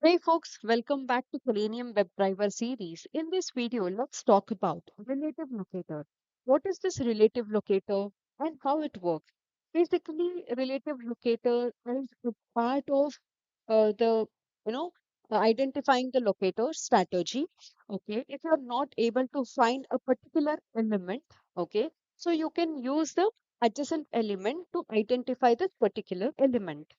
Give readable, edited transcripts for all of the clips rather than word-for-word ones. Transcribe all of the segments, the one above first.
Hey folks, welcome back to Selenium WebDriver series. In this video, let's talk about relative locator. What is this relative locator and how it works? Basically, relative locator is a part of the you know identifying the locator strategy. Okay, if you're not able to find a particular element, okay, so you can use the adjacent element to identify this particular element.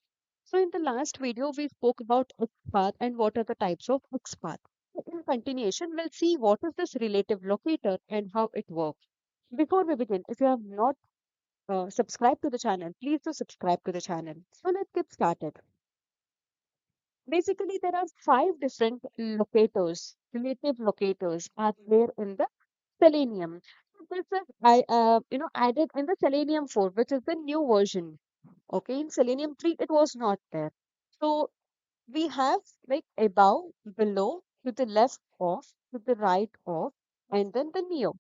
So in the last video, we spoke about XPath and what are the types of XPath. So in continuation, we'll see what is this relative locator and how it works. Before we begin, if you have not subscribed to the channel, please do subscribe to the channel. So let's get started. Basically, there are five different locators, relative locators are there in the Selenium. So this is added in the Selenium 4, which is the new version. Okay, in Selenium 3, it was not there. So we have like above, below, to the left of, to the right of, and then the neo.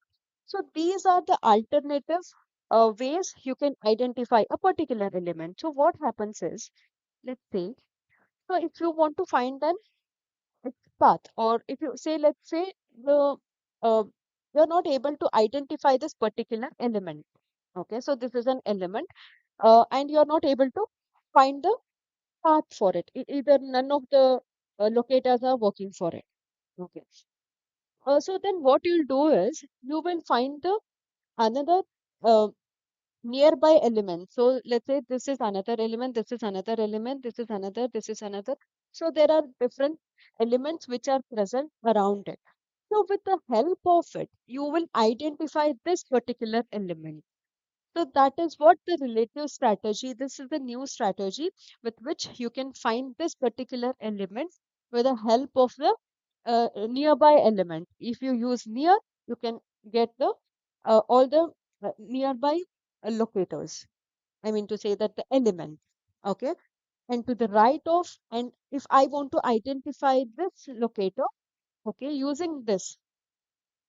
So these are the alternative ways you can identify a particular element. So what happens is, let's say, so if you want to find an X path, or if you say, let's say the uh, you're not able to identify this particular element. Okay, so this is an element, and you're not able to find the path for it. Either none of the locators are working for it. Okay. So then what you'll do is you will find the another uh, nearby element. So let's say this is another element, this is another element, this is another, this is another. So there are different elements which are present around it. So with the help of it, you will identify this particular element. So that is what the relative strategy, this is the new strategy with which you can find this particular element with the help of the nearby element. If you use near, you can get the all the nearby locators. I mean to say that the element. Okay. And to the right of, and if I want to identify this locator, okay, using this,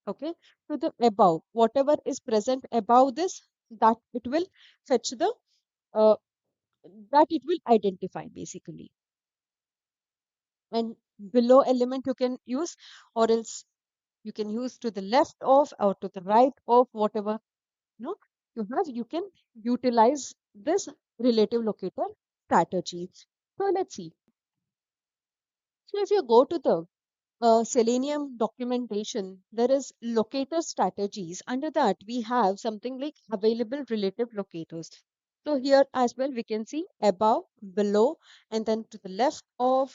okay, to the above, whatever is present above this, that it will fetch the uh, that it will identify basically. And below element you can use, or else you can use to the left of or to the right of, whatever you have, you can utilize this relative locator strategy. So let's see. So if you go to the Selenium documentation, there is locator strategies. Under that, we have something like available relative locators. So here as well, we can see above, below, and then to the left of,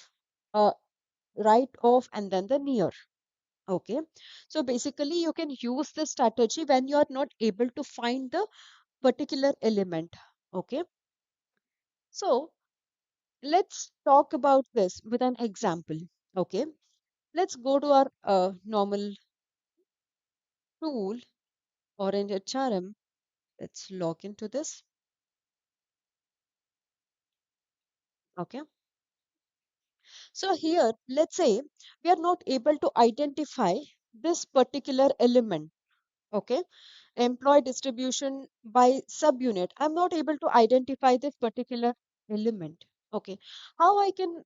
uh, right of, and then the near. Okay. So basically, you can use this strategy when you are not able to find the particular element. Okay. So let's talk about this with an example. Okay. Let's go to our normal tool or in HRM. Let's log into this. Okay. So here, let's say we are not able to identify this particular element. Okay. Employee distribution by subunit. I'm not able to identify this particular element. Okay. How I can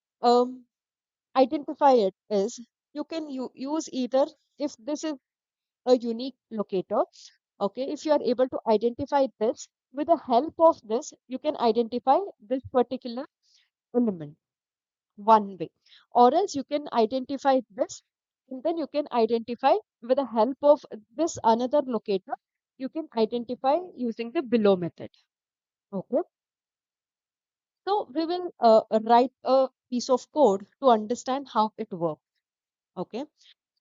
identify it is you can use either, if this is a unique locator. Okay. If you are able to identify this, with the help of this, you can identify this particular element one way, or else you can identify this, and then you can identify with the help of this another locator, you can identify using the below method. Okay. So we will write a piece of code to understand how it works. Okay.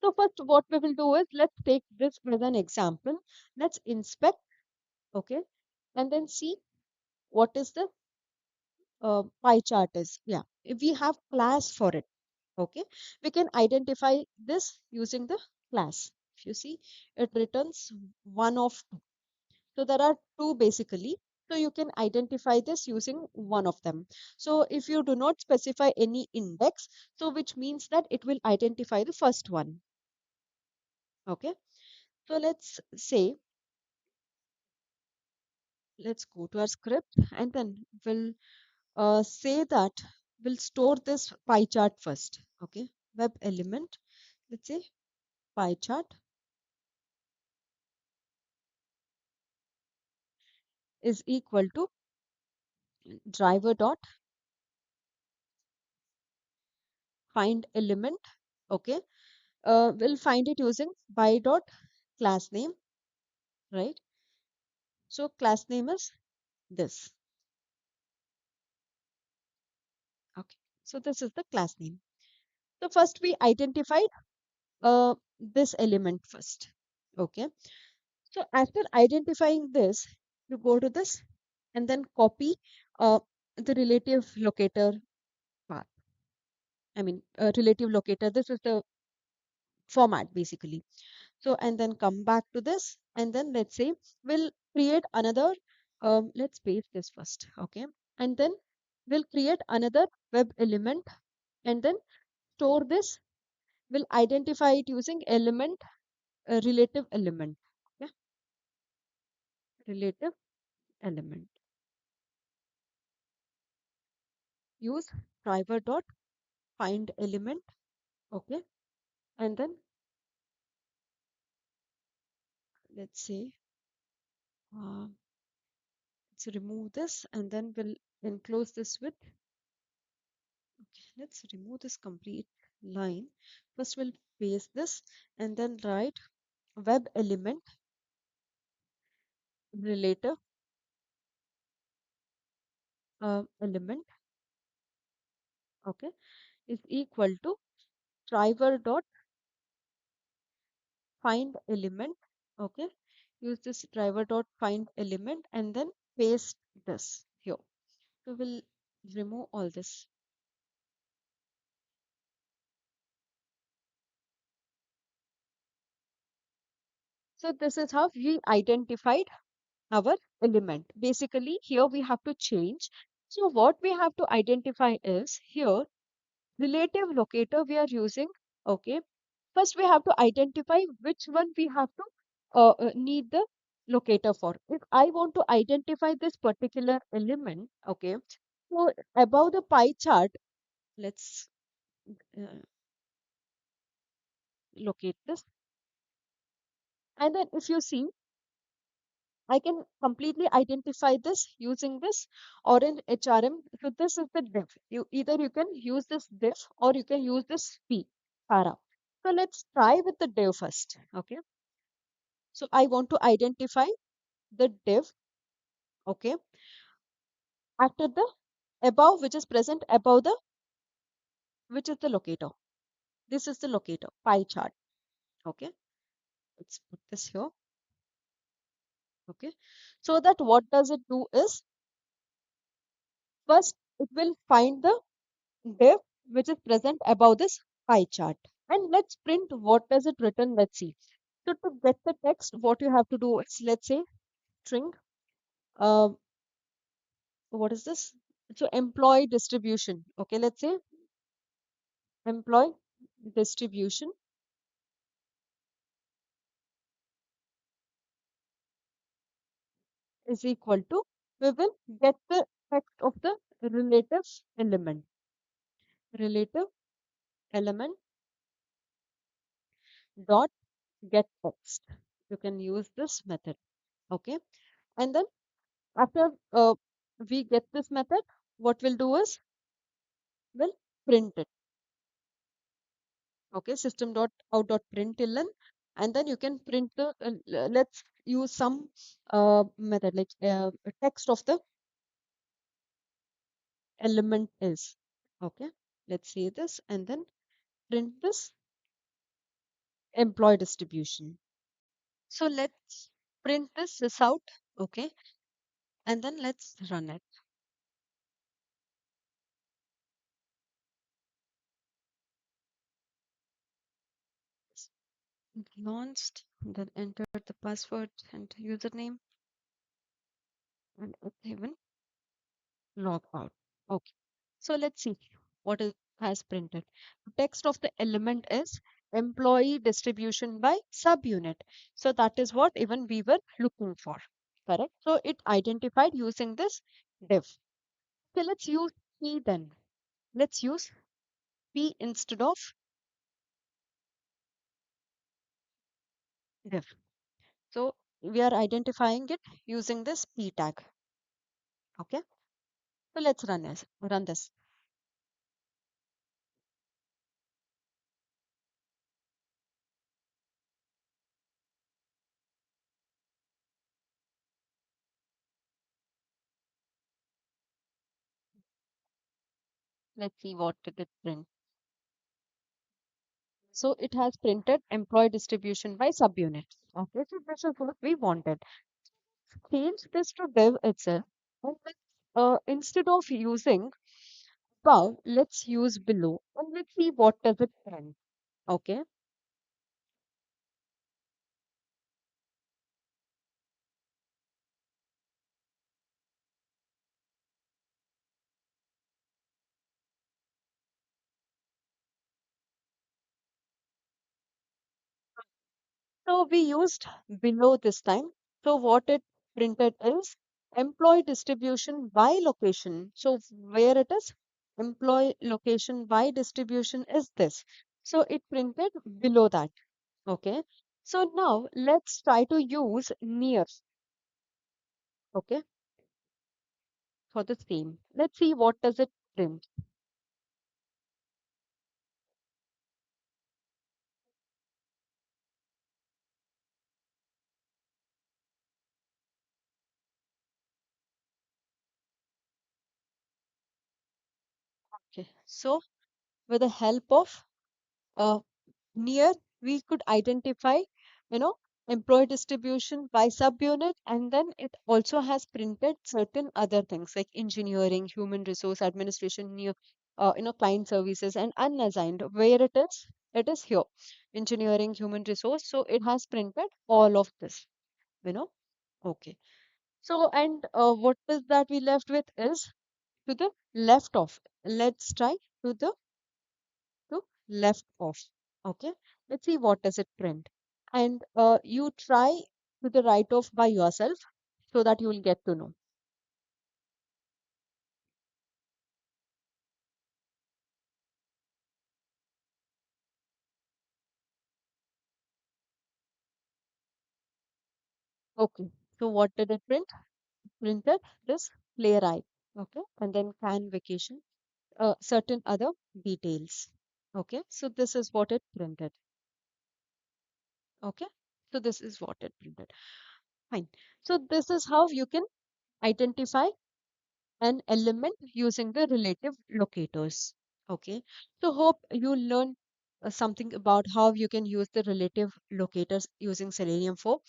So first what we will do is, let's take this as an example. Let's inspect. Okay. And then see what is the pie chart is. Yeah. If we have class for it. Okay, we can identify this using the class. If you see, it returns one of two. So there are two basically. So you can identify this using one of them. So if you do not specify any index, so which means that it will identify the first one. Okay. So let's say, let's go to our script, and then we'll say that we'll store this pie chart first. Okay, web element, let's say pie chart is equal to driver dot find element. Okay, we'll find it using by dot class name, right? So class name is this. Okay, so this is the class name. So first we identified this element first. Okay, so after identifying this, you go to this and then copy uh, the relative locator path. I mean, relative locator. This is the format basically. So, and then come back to this, and then let's say we'll create another, let's paste this first, okay? And then we'll create another web element and then store this. We'll identify it using element, relative element, okay? Relative element. Use driver dot find element, okay? And then let's say, uh, let's remove this and then we'll enclose this with. Let's remove this complete line. First, we'll paste this and then write web element relative element, okay, is equal to driver dot find element, okay. Use this driver dot find element and then paste this here. So we'll remove all this. So this is how we identified our element. Basically, here we have to change. So what we have to identify is here relative locator we are using. Okay, first we have to identify which one we have to need the locator for. If I want to identify this particular element, okay, so above the pie chart, let's uh, locate this, and then if you see, I can completely identify this using this or in HRM. So this is the div. You either you can use this div or you can use this p para. So let's try with the div first. Okay. So I want to identify the div. Okay. After the above, which is present above the, which is the locator. This is the locator pie chart. Okay. Let's put this here. Okay. So that what does it do is first it will find the div which is present above this pie chart. And let's print what does it written. Let's see. So to get the text, what you have to do is let's say string. Uh, what is this? So employee distribution. Okay, let's say employee distribution is equal to, we will get the text of the relative element. Relative element dot get text. You can use this method. Okay, and then after we get this method, what we'll do is we'll print it. Okay, system dot out dot println, and then you can print the. Let's use some method like text of the element is. Okay, let's see this and then print this employee distribution. So let's print this out. Okay, and then let's run it. Launched, then enter the password and username, and it's even log out. Okay. So let's see what it has printed. The text of the element is employee distribution by subunit. So that is what even we were looking for. Correct. So it identified using this div. Okay, let's use key then. Let's use P instead of diff. So we are identifying it using this P tag. Okay. So let's run this. Let's see what did it print. So it has printed employee distribution by subunit. Okay, so this is what we wanted. Change this to div itself. And instead of using above, let's use below. And let's see what does it print. Okay. So we used below this time. So what it printed is employee distribution by location. So where it is, employee location by distribution is this. So it printed below that. Okay. So now let's try to use near. Okay. For the same. Let's see what does it print. Okay. So with the help of uh, near, we could identify, you know, employee distribution by subunit, and then it also has printed certain other things like engineering, human resource administration, new, client services, and unassigned. Where it is here, engineering, human resource. So it has printed all of this, you know. Okay. So, and what is that we left with is to the left of. Let's try to the to left of. Okay, let's see what does it print. And you try to the right of by yourself so that you will get to know. Okay, so what did it print? Printed this playwright. Okay, and then can vacation, certain other details. Okay, so this is what it printed. Okay, so this is what it printed. Fine. So this is how you can identify an element using the relative locators. Okay, so hope you learn something about how you can use the relative locators using Selenium 4.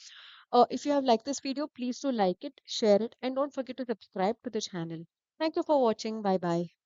If you have liked this video, please do like it, share it, and don't forget to subscribe to the channel. Thank you for watching. Bye bye.